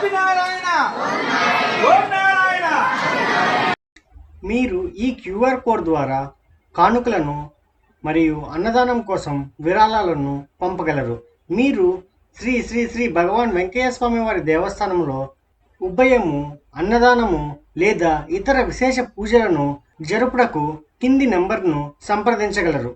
ఆదినారాయణ ఓం నారాయణ. మీరు ఈ QR code ద్వారా కానుకలను మరియు అన్నదానం కోసం విరాళాలను పంపగలరు. మీరు శ్రీ శ్రీ శ్రీ భగవాన్ వెంకయ్య స్వామి వారి దేవస్థానంలో ఉభయము, అన్నదానము లేదా ఇతర విశేష పూజలను జరుపుటకు కింది నంబర్ను సంప్రదించగలరు.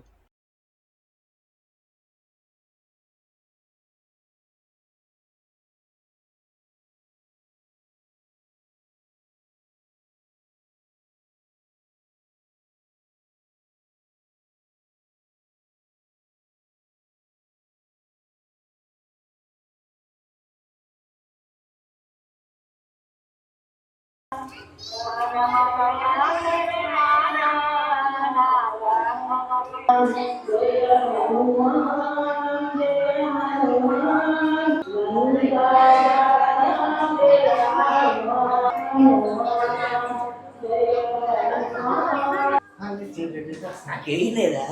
నాకేం లేదా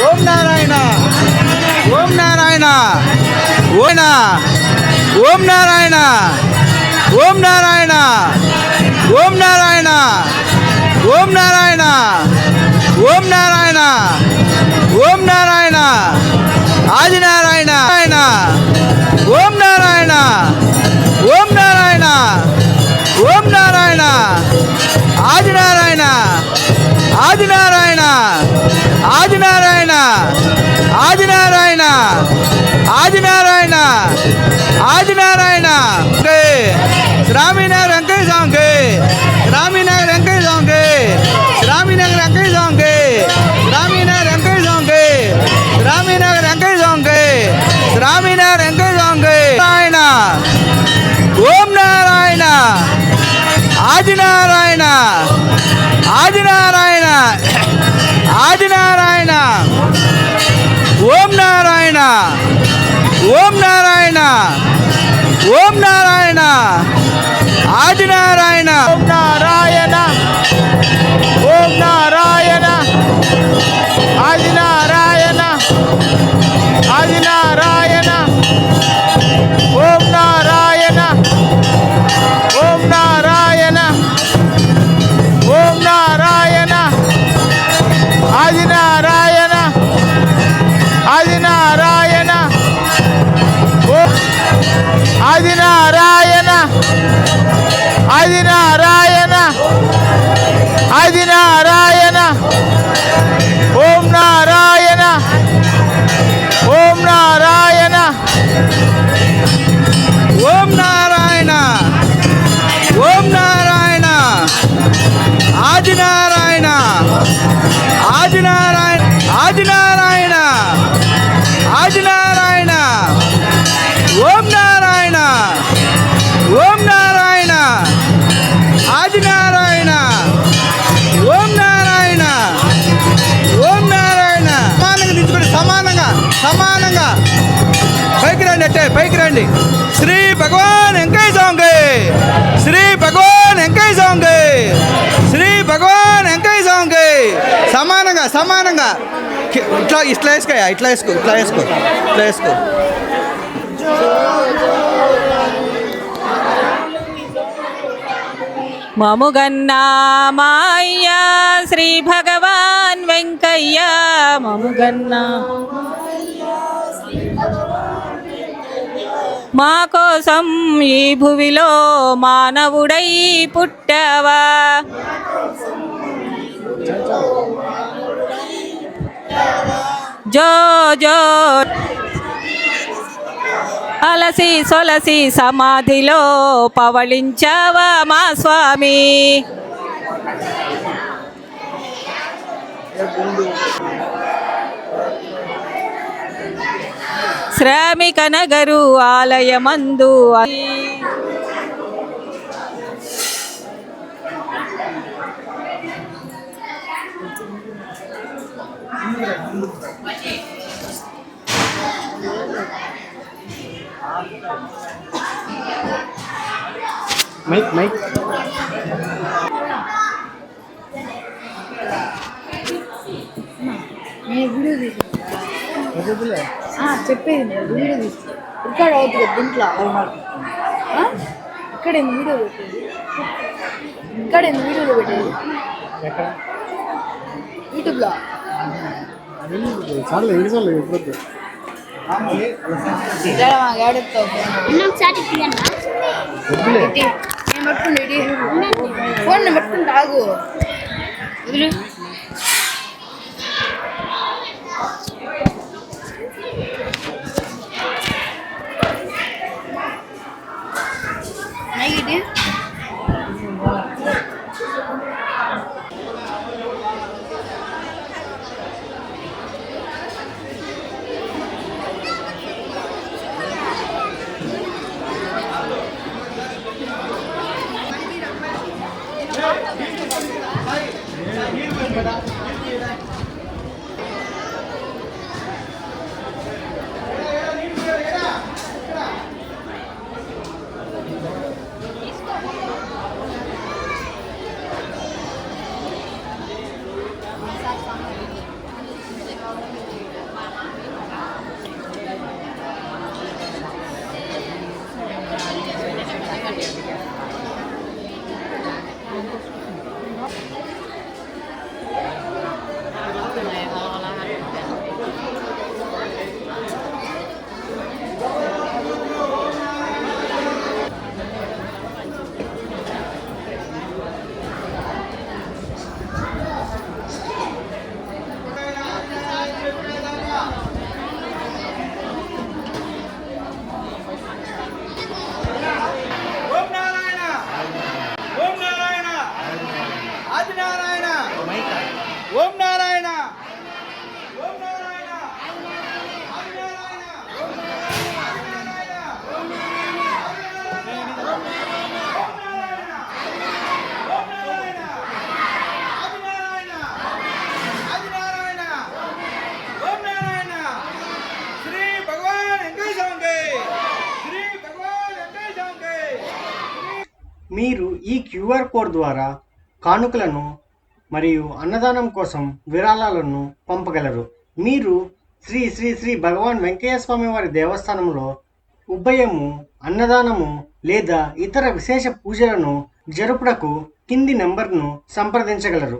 ఓం నారాయణ ఓం నారాయణ ఓం నారాయణ ఓం నారాయణ ఓం నారాయణ ఓం నారాయణ ఆదినారాయణ ఓం నారాయణ ఓం నారాయణ ఓం నారాయణ ఆదినారాయణ ఆదినారాయణ ఆదినారాయణ ఆదినారాయణ ఆదినారాయణ ఆదినారాయణ శ్రామినగర్ వెంకయ్య స్వామికి శ్రామినగర్ వెంకయ్య స్వామికి శ్రామినగర్ వెంకయ్య స్వామికి శ్రామినగర్ వెంకయ్య స్వామికి శ్రామినగర్ వెంకయ్య స్వామికి శ్రామినగర్ వెంకయ్య స్వామికి నారాయణ ఓం నారాయణ ఆదినారాయణ ఆదినారాయణ ఆదినారాయణ ఓం నారాయణ ఓం నారాయణ ఓం నారాయణ ఆదినారాయణ ఓం నారాయణ ఓం నారాయణ ఆదినారాయణ ఆదినారాయణ ఓం నారాయణ ఓం నారాయణ ఓం నారాయణ ఆదినారాయణ ఆదినారాయణ ఆదినారాయణ ఆదినారాయణ ఆదినారాయణ ఓం నారాయణ ఓం నారాయణ ఓం నారాయణ ఓం నారాయణ ఆదినారాయణ ఆదినారాయణ ఆదినారాయణ ఆదినారాయణ ఓం నారాయణ ఓం నారాయణ ఆదినారాయణ ఓం నారాయణ ఓం నారాయణ సమానంగా దించుకోండి సమానంగా సమానంగా పైకి రండి అంటే పైకి రండి శ్రీ భగవాన్ వెంకయ్య స్వామికి శ్రీ భగవాన్ వెంకయ్య స్వామికి శ్రీ భగవాన్ వెంకయ్య స్వామికి సమానంగా సమానంగా ఇట్లా ఇట్లా వేసుకో ఇట్లా వేసుకో ఇట్లా వేసుకో ఇట్లా వేసుకో మముగన్నా మాయ్య శ్రీ భగవాన్ వెంకయ్య మముగన్నా మా కోసం ఈ భువిలో మానవుడై పుట్టావా జో జో అలసి సొలసి సమాధిలో పవళించావా మా స్వామి శ్రామిక నగరు ఆలయమందు మైక్ చెప్పేది వీడియో తీసి రికార్డ్ అవుతుంది దీంట్లో ఇక్కడ వీడియో పెట్టేది ఇక్కడ వీడియోలో పెట్టేది యూట్యూబ్లో చాలు ఎన్నిసార్లు ఎప్పుడు నేను పట్టుకుంటే ఫోన్ నేను పట్టుకుంటా ఆగు వదిలి నెగిటివ్ ఓం నారాయణ ఓం నారాయణ శ్రీ భగవాన్ వెంకటేశ్వర శ్రీ భగవాన్ వెంకటేశ్వర. మీరు ఈ క్యూఆర్ కోడ్ ద్వారా కానుకలను మరియు అన్నదానం కోసం విరాళాలను పంపగలరు. మీరు శ్రీ శ్రీ శ్రీ భగవాన్ వెంకయ్య స్వామి వారి దేవస్థానంలో ఉభయము అన్నదానము లేదా ఇతర విశేష పూజలను జరుపుటకు కింది నెంబర్ను సంప్రదించగలరు.